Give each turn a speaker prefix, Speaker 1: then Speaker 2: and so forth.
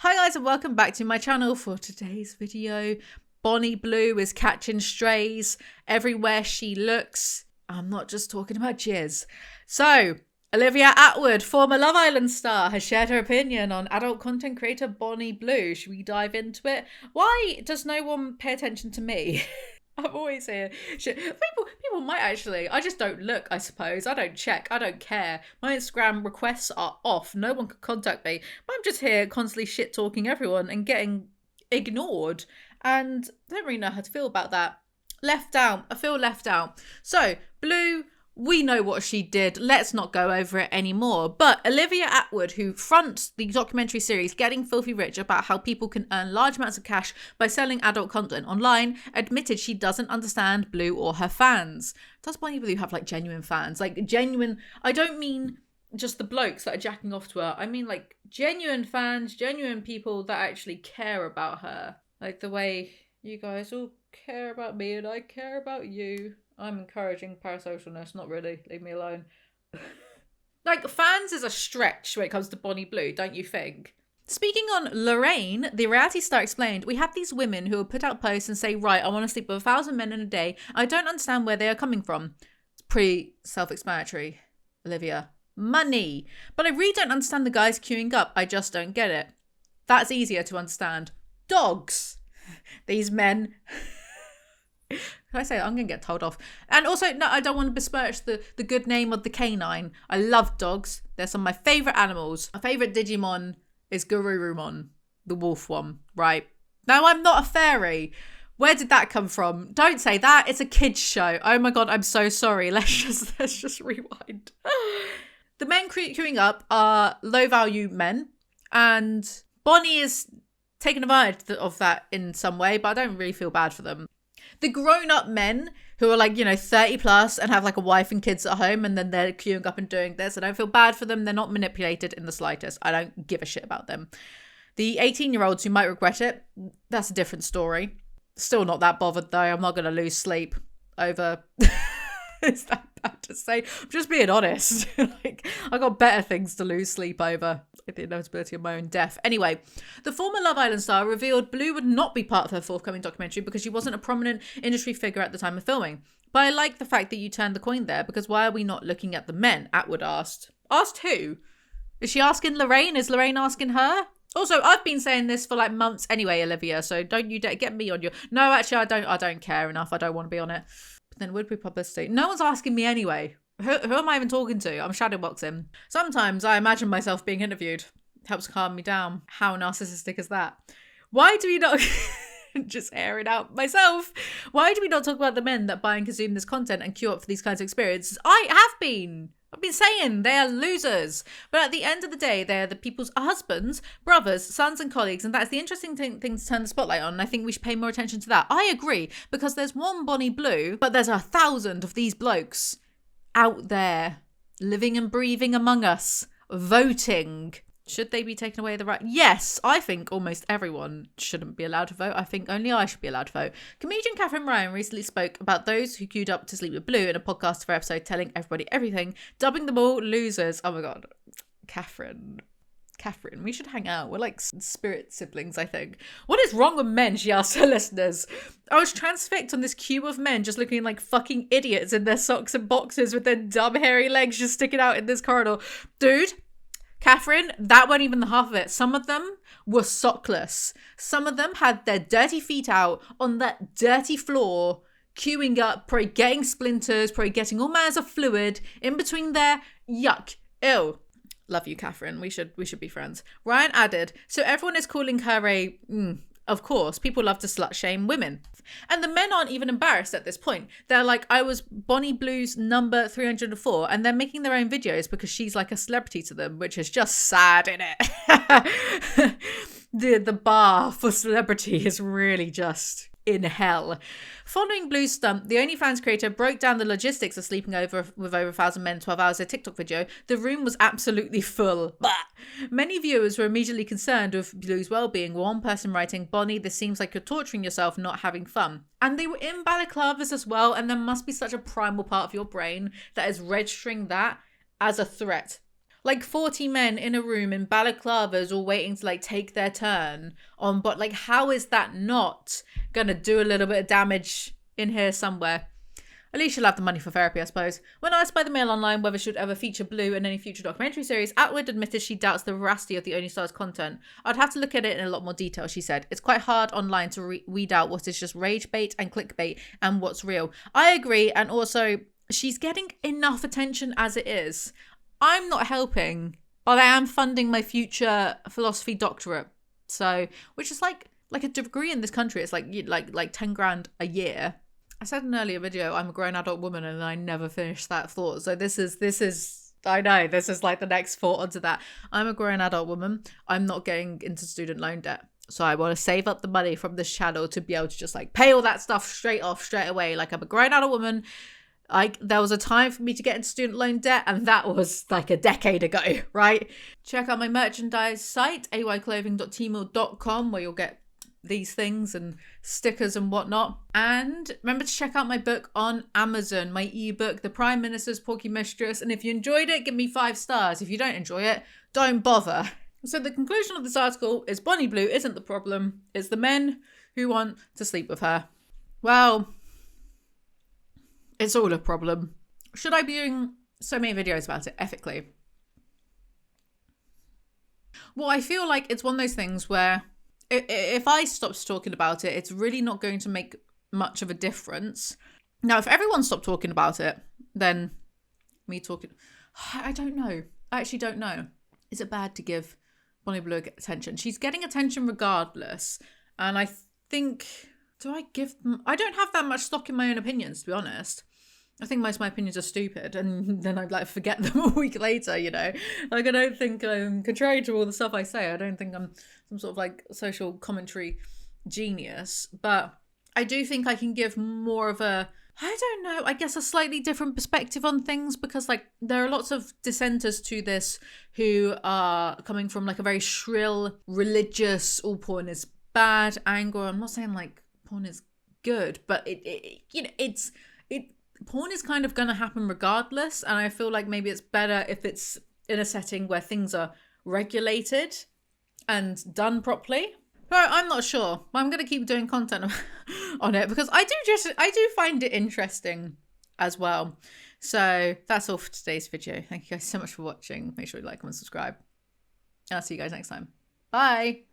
Speaker 1: Hi guys and welcome back to my channel. For today's video, Bonnie Blue is catching strays everywhere she looks. I'm not just talking about jizz. So, Olivia Attwood, former Love Island star, has shared her opinion on adult content creator Bonnie Blue. Should we dive into it? Why does no one pay attention to me? I'm always here. People might actually. I just don't look, I suppose. I don't check. I don't care. My Instagram requests are off. No one can contact me. But I'm just here constantly shit-talking everyone and getting ignored. And I don't really know how to feel about that. Left out. I feel left out. So, Blue, we know what she did. Let's not go over it anymore. But Olivia Attwood, who fronts the documentary series Getting Filthy Rich about how people can earn large amounts of cash by selling adult content online, admitted she doesn't understand Blue or her fans. Does Bonnie Blue have like genuine fans? Like genuine, I don't mean just the blokes that are jacking off to her. I mean like genuine fans, genuine people that actually care about her. Like the way you guys all care about me and I care about you. I'm encouraging parasocialness, not really. Leave me alone. Like, fans is a stretch when it comes to Bonnie Blue, don't you think? Speaking on Lorraine, the reality star explained, we have these women who will put out posts and say, right, I want to sleep with 1,000 men in a day. I don't understand where they are coming from. It's pretty self-explanatory, Olivia. Money. But I really don't understand the guys queuing up. I just don't get it. That's easier to understand. Dogs. These men... Can I say that? I'm going to get told off. And also, no, I don't want to besmirch the good name of the canine. I love dogs. They're some of my favourite animals. My favourite Digimon is Garurumon, the wolf one, right? Now, I'm not a fairy. Where did that come from? Don't say that. It's a kid's show. Oh my God, I'm so sorry. Let's just rewind. The men queuing up are low-value men. And Bonnie is taking advantage of that in some way, but I don't really feel bad for them. The grown-up men who are like, 30 plus and have like a wife and kids at home and then they're queuing up and doing this. I don't feel bad for them. They're not manipulated in the slightest. I don't give a shit about them. The 18-year-olds who might regret it, that's a different story. Still not that bothered though. I'm not going to lose sleep over... Is that bad to say? I'm just being honest. Like, I got better things to lose sleep over. The inevitability of my own death. Anyway, the former Love Island star revealed Blue would not be part of her forthcoming documentary because she wasn't a prominent industry figure at the time of filming. But I like the fact that you turned the coin there, because why are we not looking at the men? Attwood asked. Asked who? Is she asking Lorraine? Is Lorraine asking her? Also, I've been saying this for like months anyway, Olivia, so don't you dare get me on your... No, actually, I don't care enough. I don't want to be on it. But then would be publicity. No one's asking me anyway. Who am I even talking to? I'm shadowboxing. Sometimes I imagine myself being interviewed. It helps calm me down. How narcissistic is that? Why do we not... just air it out myself. Why do we not talk about the men that buy and consume this content and queue up for these kinds of experiences? I've been saying they are losers. But at the end of the day, they're the people's husbands, brothers, sons and colleagues. And that's the interesting thing to turn the spotlight on. And I think we should pay more attention to that. I agree, because there's one Bonnie Blue, but there's 1,000 of these blokes out there living and breathing among us, voting. Should they be taking away the right? Yes, I think almost everyone shouldn't be allowed to vote. I think only I should be allowed to vote. Comedian Catherine Ryan recently spoke about those who queued up to sleep with Blue in a podcast for episode telling everybody everything, dubbing them all losers. Oh my God. Catherine, we should hang out. We're like spirit siblings, I think. What is wrong with men? She asked her listeners. I was transfixed on this queue of men just looking like fucking idiots in their socks and boxers with their dumb hairy legs just sticking out in this corridor. Dude, Catherine, that wasn't even the half of it. Some of them were sockless. Some of them had their dirty feet out on that dirty floor, queuing up, probably getting splinters, probably getting all manners of fluid in between their yuck. Ew. Love you, Catherine. We should be friends. Ryan added, so everyone is calling her a... Of course, people love to slut shame women. And the men aren't even embarrassed at this point. They're like, I was Bonnie Blue's number 304, and they're making their own videos because she's like a celebrity to them, which is just sad, innit? The bar for celebrity is really just in hell. Following Blue's stunt, the OnlyFans creator broke down the logistics of sleeping over with over 1,000 men 12 hours a TikTok video. The room was absolutely full. Bah! Many viewers were immediately concerned with Blue's well-being. One person writing, Bonnie, this seems like you're torturing yourself, not having fun. And they were in balaclavas as well, and there must be such a primal part of your brain that is registering that as a threat. like 40 men in a room in balaclavas all waiting to like take their turn on, but like how is that not gonna do a little bit of damage in here somewhere? At least she'll have the money for therapy, I suppose. When asked by the Mail Online whether she would ever feature Blue in any future documentary series, Atwood admitted she doubts the veracity of the Only Stars content. I'd have to look at it in a lot more detail, she said. It's quite hard online to weed out what is just rage bait and clickbait and what's real. I agree, and also, she's getting enough attention as it is. I'm not helping, but I am funding my future philosophy doctorate. So, which is like a degree in this country. It's like 10 grand a year. I said in an earlier video, I'm a grown adult woman, and I never finished that thought. So this is, I know, this is like the next thought onto that. I'm a grown adult woman. I'm not getting into student loan debt. So I want to save up the money from this channel to be able to just like pay all that stuff straight away. Like, I'm a grown adult woman. Like, there was a time for me to get into student loan debt, and that was like a decade ago, right? Check out my merchandise site, ayclothing.tmall.com, where you'll get these things and stickers and whatnot. And remember to check out my book on Amazon, my ebook, The Prime Minister's Porky Mistress. And if you enjoyed it, give me 5 stars. If you don't enjoy it, don't bother. So the conclusion of this article is Bonnie Blue isn't the problem. It's the men who want to sleep with her. Well, it's all a problem. Should I be doing so many videos about it ethically? Well, I feel like it's one of those things where if I stop talking about it, it's really not going to make much of a difference. Now, if everyone stopped talking about it, then me talking... I don't know. I actually don't know. Is it bad to give Bonnie Blue attention? She's getting attention regardless. And I think... Do I give them... I don't have that much stock in my own opinions, to be honest. I think most of my opinions are stupid, and then I'd like forget them a week later, you know? Like, I don't think, contrary to all the stuff I say, I don't think I'm some sort of like social commentary genius, but I do think I can give more of a, I don't know, I guess a slightly different perspective on things, because like there are lots of dissenters to this who are coming from like a very shrill, religious, all porn is bad angle. I'm not saying like porn is good, but porn is kind of going to happen regardless. And I feel like maybe it's better if it's in a setting where things are regulated and done properly. But I'm not sure. I'm going to keep doing content on it because I do find it interesting as well. So that's all for today's video. Thank you guys so much for watching. Make sure you like, comment, subscribe. I'll see you guys next time. Bye.